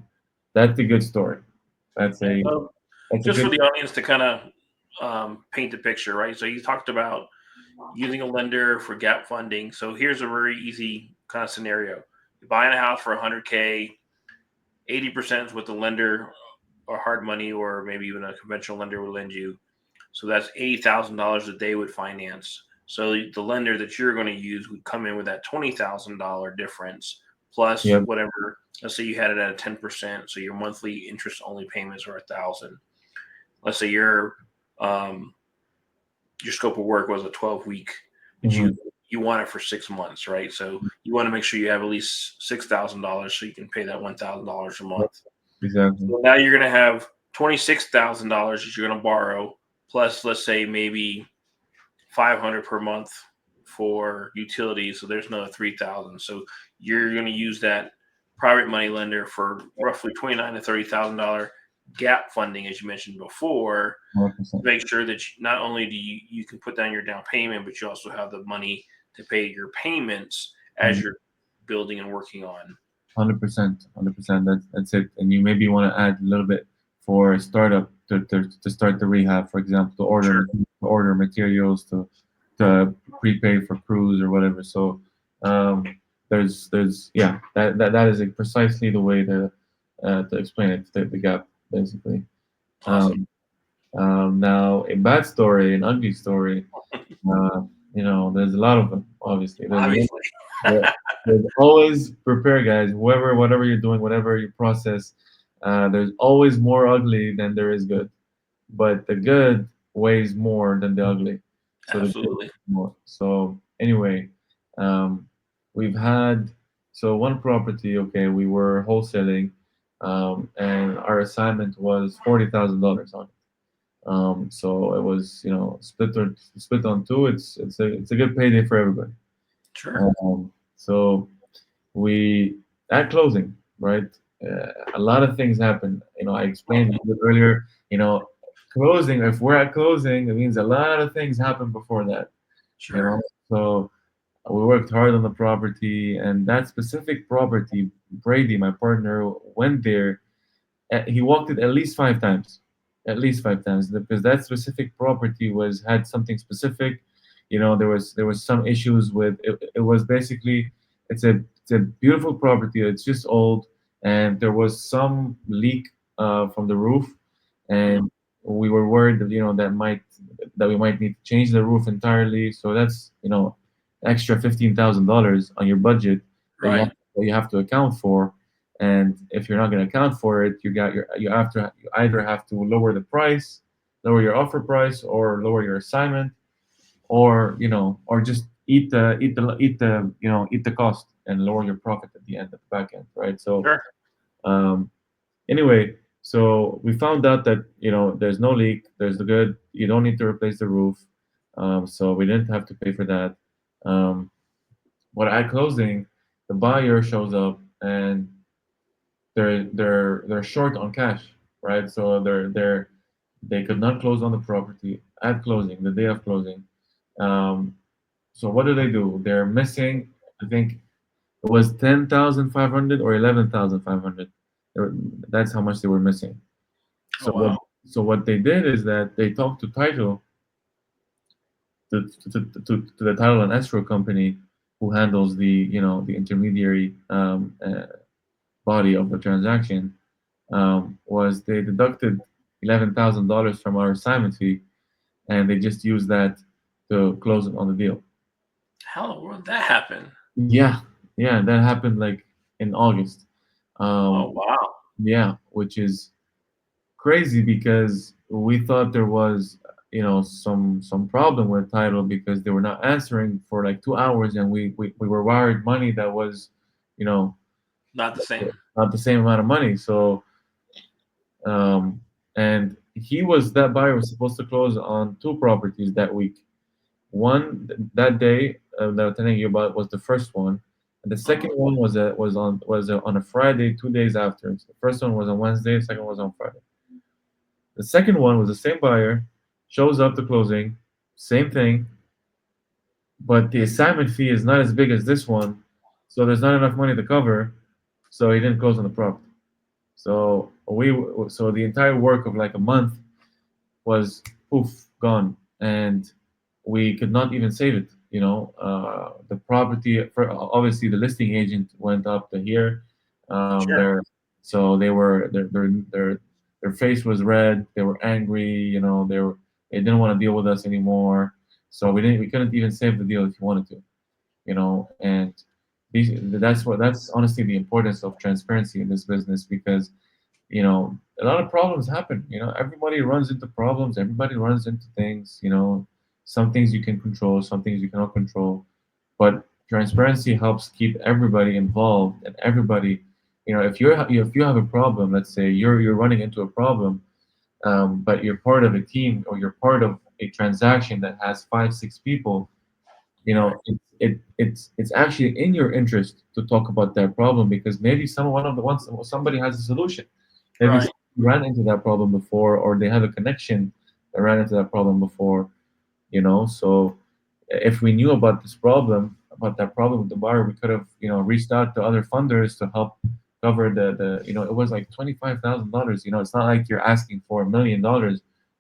that's a good story. That's Right. a Well, that's a just for good. the audience to kind of paint the picture, right? So you talked about using a lender for gap funding. So here's a very easy kind of scenario: you're buying a house for 100K, 80% is what the lender or hard money or maybe even a conventional lender would lend you. So that's $80,000 that they would finance. So the lender that you're going to use would come in with that $20,000 difference plus Yep. whatever. Let's say you had it at a 10%, so your monthly interest only payments are 1,000. Let's say um, your scope of work was a 12-week, but you Hmm. you want it for 6 months, right? So you want to make sure you have at least $6,000 so you can pay that $1,000 a month. Exactly. So now you're going to have $26,000 that you're going to borrow, plus let's say maybe 500 per month for utilities. So there's another 3,000. So you're going to use that private money lender for roughly $29,000 to $30,000 gap funding, as you mentioned before, to 100%. make sure that not only do you can put down your down payment, but you also have the money to pay your payments as you're building and working on. 100%, 100%. That's it. And you maybe want to add a little bit for a startup to start the rehab, for example, Sure. to order materials, to prepay for crews or whatever. So there's yeah, that is precisely the way to explain it, the gap basically. Awesome. Um, Now a bad story, an ugly story. Uh, there's a lot of them. Obviously, Obviously. there- there's always prepare, guys. Whatever you're doing, whatever you process, there's always more ugly than there is good. But the good weighs more than the ugly. So the good Absolutely. weighs more. So anyway, um, we've had so one property. Okay, we were wholesaling, and our assignment was $40,000 on it. So it was, split on two. It's a good payday for everybody. Sure. So we at closing, right? A lot of things happen. I explained a bit earlier. Closing. If we're at closing, it means a lot of things happen before that. You Sure. know, so we worked hard on the property, and that specific property, Brady, my partner, went there. He walked it at least 5 times, because that specific property was had something specific. There was some issues with it. It was basically it's a beautiful property. It's just old, and there was some leak from the roof, Mhm. and we were worried that we might need to change the roof entirely. So that's extra $15,000 on your budget that Right. you have to account for. And if you're not going to account for it, you either have to lower the price, lower your offer price, or lower your assignment, or just eat the cost and lower your profit at the end, at the back end, right? So Sure. um, anyway, so we found out that there's no leak, there's the good, you don't need to replace the roof, so we didn't have to pay for that. Um, but at closing, the buyer shows up, and they're short on cash, right? So they could not close on the property at closing, the day of closing. Um, so what do? They're missing, I think it was 10,500 or 11,500. That's how much they were missing. Oh So what wow. so what they did is that they talked to title to the title and escrow company, who handles the intermediary body of the transaction. Was they deducted $11,000 from our assignment fee, and they just used that to close on the deal. How in the world did that happen? Yeah, yeah, that happened like in August. Oh Um, wow. yeah, which is crazy, because we thought there was some problem with title, because they were not answering for like 2 hours, and we were wired money that was you know Not the same. not the same amount of money. So um, and that buyer was supposed to close on two properties that week. One that day that I'm telling you about was the first one, and the second Mhm. one was on a Friday, 2 days after. So the first one was on Wednesday, the second was on Friday. The second one was the same buyer, shows up to closing, same thing, but the assignment fee is not as big as this one, so there's not enough money to cover, so he didn't close on the property. So the entire work of like a month was poof gone, and we could not even save it. The property, obviously the listing agent went up to here. Sure. Their So they were their face was red. They were angry. They didn't want to deal with us anymore. So we couldn't even save the deal if you wanted to. And that's honestly the importance of transparency in this business, because a lot of problems happen. Everybody runs into problems, everybody runs into things. Some things you can control, some things you cannot control, but transparency helps keep everybody involved, and everybody, if you have a problem, let's say you're running into a problem, but you're part of a team, or you're part of a transaction that has 5 6 people. Right. it's actually in your interest to talk about that problem, because maybe one of the ones somebody has a solution. Maybe Right. somebody ran into that problem before, or they have a connection that ran into that problem before. So if we knew about that problem with the buyer, we could have reached out to other funders to help cover the it was like $25,000. It's not like you're asking for $1 million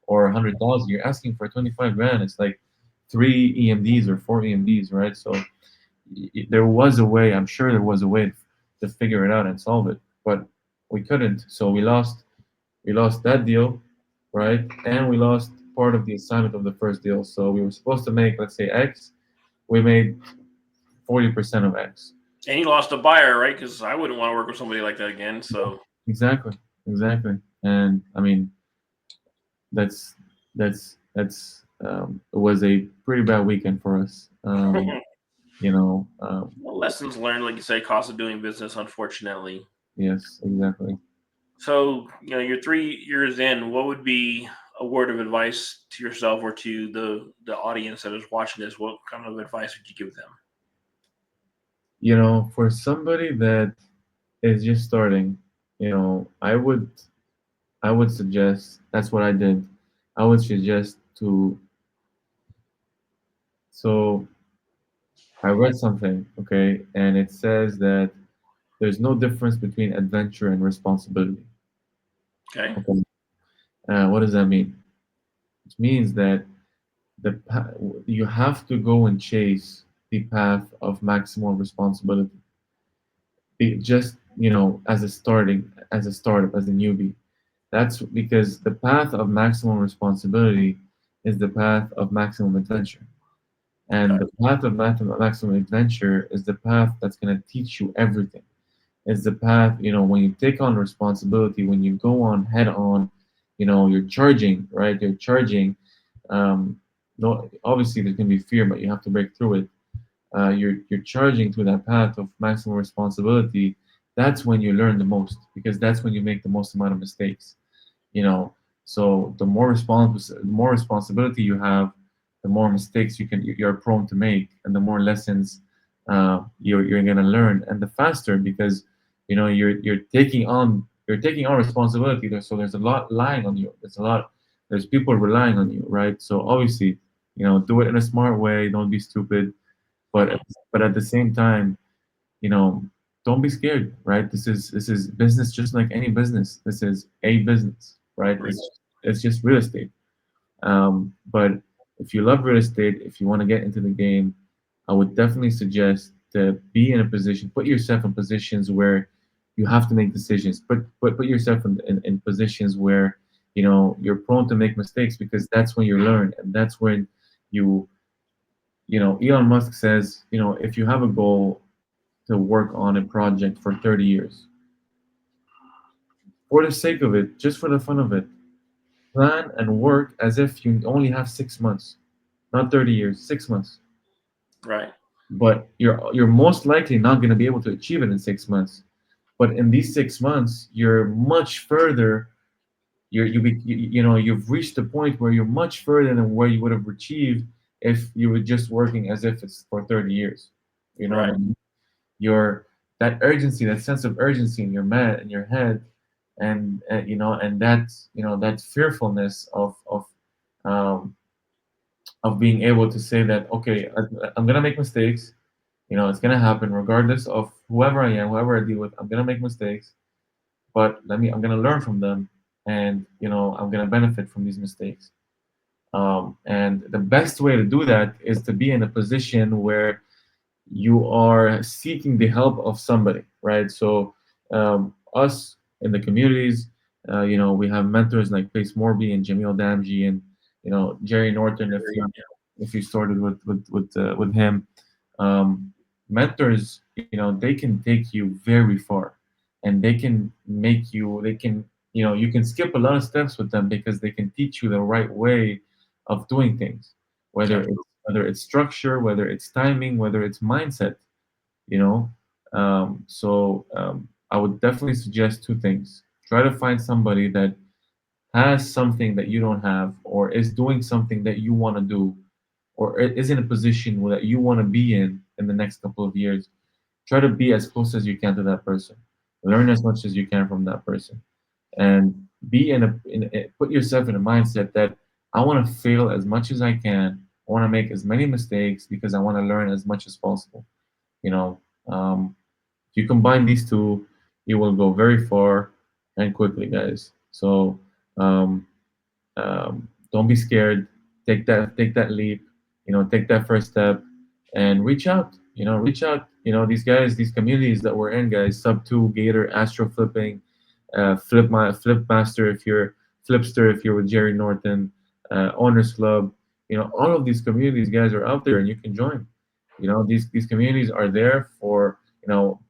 or 100,000. You're asking for 25 grand. It's like three EMDs or four EMDs, right? So there was a way. I'm sure there was a way to figure it out and solve it, but we couldn't. So we lost that deal, right? And we lost part of the assignment of the first deal. So we were supposed to make, let's say, X. We made 40% of X. And you lost a buyer, right? Because I wouldn't want to work with somebody like that again. So Exactly, exactly. And I mean, it was a pretty bad weekend for us. You know, um, lessons learned, like you say, cost of doing business, unfortunately. yes, exactly. So, you're 3 years in. What would be a word of advice to yourself or to the audience that is watching this? What kind of advice would you give them? For somebody that is just starting, I would suggest, that's what I did. I would suggest to so I read something, okay, and it says that there's no difference between adventure and responsibility. Okay. Okay. What does that mean? It means that you have to go and chase the path of maximum responsibility. Just as a startup, as a newbie. That's because the path of maximum responsibility is the path of maximum adventure. Okay. And the path of maximum adventure is the path that's going to teach you everything. It's the path, when you take on responsibility, when you go on head on, you're charging, right? You're charging. No, obviously there's going to be fear, but you have to break through it. You're charging through that path of maximum responsibility. That's when you learn the most, because that's when you make the most amount of mistakes. you know so the more responsibility you have, the more mistakes you're prone to make, and the more lessons you're going to learn, and the faster, because you're taking on responsibility there. So there's a lot lying on you. There's people relying on you, right? So obviously, do it in a smart way. Don't be stupid, but Hmm. but at the same time, you know, don't be scared, right? This is business, just like any business. This is a business, right? It's just real estate. But if you love real estate, if you want to get into the game, I would definitely suggest to be in a position, put yourself in positions where you have to make decisions. Put yourself in positions where you're prone to make mistakes, because that's when you learn, and that's when you Elon Musk says, if you have a goal to work on a project for 30 years, for the sake of it, just for the fun of it, plan and work as if you only have 6 months, not 30 years, 6 months. Right. But you're most likely not going to be able to achieve it in 6 months. But in these 6 months, you're much further. You've reached a point where you're much further than where you would have achieved if you were just working as if it's for 30 years. You know what Right. I mean? Your That urgency, that sense of urgency in your head, and that fearfulness um, of being able to say that, okay, I'm gonna make mistakes. It's gonna happen regardless of whoever I am, whoever I deal with. I'm gonna make mistakes, but I'm gonna learn from them, and I'm gonna benefit from these mistakes. And the best way to do that is to be in a position where you are seeking the help of somebody, right? So us in the communities, we have mentors like Pace Morby and Jamil Damji, and Jerry Norton. If you started with him, um, mentors, they can take you very far, and they can make you. They can you can skip a lot of steps with them, because they can teach you the right way of doing things, whether Okay. it's structure, whether it's timing, whether it's mindset. you know I would definitely suggest two things: try to find somebody that has something that you don't have, or is doing something that you want to do, or is in a position that you want to be in, in the next couple of years. Try to be as close as you can to that person. Learn as much as you can from that person, and be put yourself in a mindset that I want to fail as much as I can. I want to make as many mistakes because I want to learn as much as possible. You know, if you combine these two, you will go very far and quickly, guys. So um, don't be scared. Take that leap. Take that first step and reach out. Reach out. These guys, these communities that we're in, guys. Sub two, Gator, Astro flipping, Flip Master if you're Flipster if you're with Jerry Norton, Owners Club. All of these communities, guys, are out there and you can join. These communities are there for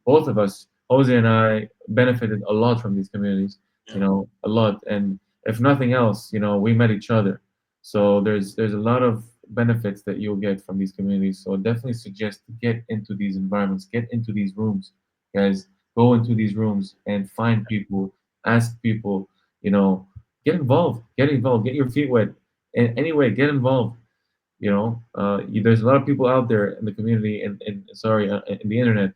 both of us. Jose and I benefited a lot from these communities. Yeah. A lot, and if nothing else, we met each other. So there's a lot of benefits that you'll get from these communities. So definitely suggest to get into these environments, get into these rooms, guys. Go into these rooms and find people, ask people, you know, get involved, get your feet wet. And anyway, get involved. There's a lot of people out there in the community and sorry, in the internet,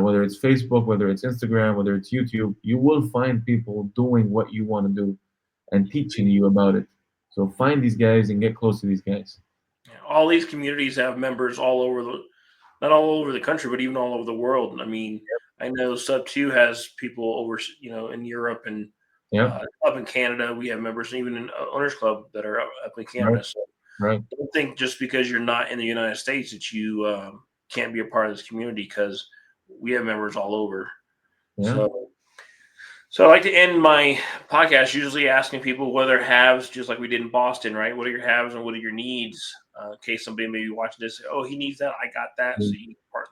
whether it's Facebook, whether it's Instagram, whether it's YouTube, you will find people doing what you want to do and teaching you about it. So find these guys and get close to these guys. Yeah, all these communities have members all over the, not all over the country, but even all over the world. I mean, I know Sub Two has people over, in Europe and Yep. up in Canada. We have members even in Owners Club that are up in Right. Canada. So Right. don't think just because you're not in the United States that you can't be a part of this community, because we have members all over. Yeah. So I like to end my podcast usually asking people what are their haves, just like we did in Boston, right? What are your haves and what are your needs? In case somebody may be watching this, say, oh, he needs that, I got that, so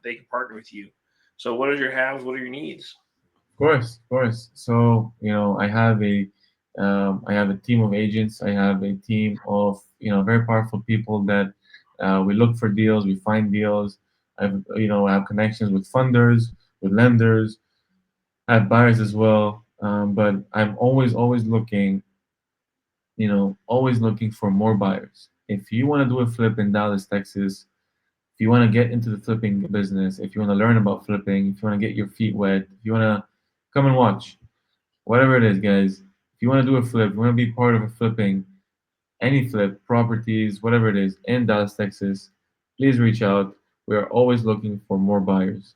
they can partner with you. So what are your haves? What are your needs? Of course, of course. So I have a team of agents. I have a team of very powerful people that we look for deals, we find deals. I have connections with funders, with lenders. I have buyers as well. But I'm always looking, always looking for more buyers. If you want to do a flip in Dallas, Texas, if you want to get into the flipping business, if you want to learn about flipping, if you want to get your feet wet, if you want to come and watch, whatever it is, guys. If you want to do a flip, you want to be part of a flipping, any flip, properties, whatever it is, in Dallas, Texas, please reach out. We are always looking for more buyers.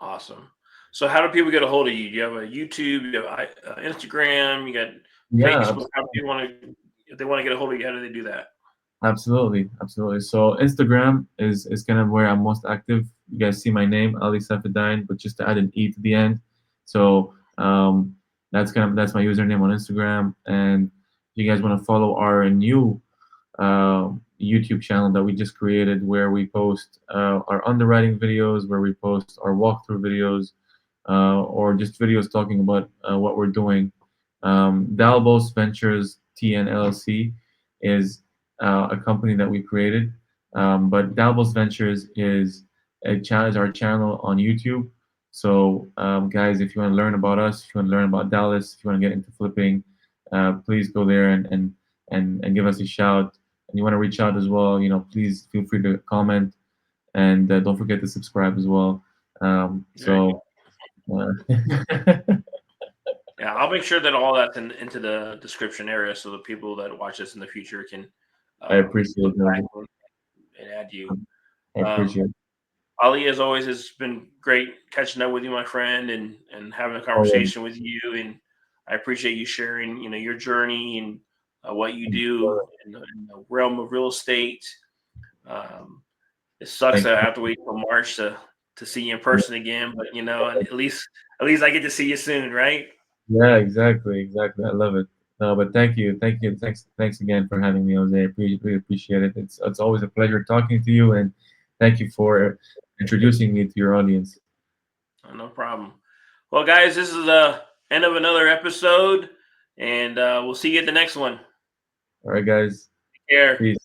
Awesome. So how do people get a hold of you? Do you have a YouTube? You have Instagram? You got Yeah, Facebook? How do you want to? If they want to get a hold of you, how do they do that? absolutely, absolutely. So Instagram is kind of where I'm most active. You guys see my name, Ali Safieddine, but just to add an E to the end. So that's my username on Instagram. And if you guys want to follow our new YouTube channel that we just created, where we post our underwriting videos, where we post our walkthrough videos, or just videos talking about what we're doing. Dalbos Ventures TNLC is a company that we created, but Dalbos Ventures is our channel on YouTube. So, guys, if you want to learn about us, if you want to learn about Dallas, if you want to get into flipping, please go there and give us a shout. And you want to reach out as well, please feel free to comment and don't forget to subscribe as well. Very good. So, uh, Yeah, I'll make sure that all that's into the description area so the people that watch this in the future can I appreciate look back it. and add you. I Um, appreciate it. Ali, as always, it's been great catching up with you, my friend, and having a Always. conversation with you. And I appreciate you sharing, your journey and what you do in the realm of real estate. Um, it sucks Thank that I have to wait till March to see you in person again, but and at least I get to see you soon, right? Yeah, exactly, exactly. I love it. No, but thank you, thanks again for having me, Jose. I really appreciate it. It's always a pleasure talking to you, and thank you for introducing me to your audience. No problem. Well, guys, this is the end of another episode, and we'll see you at the next one. All right, guys. Take care. Peace.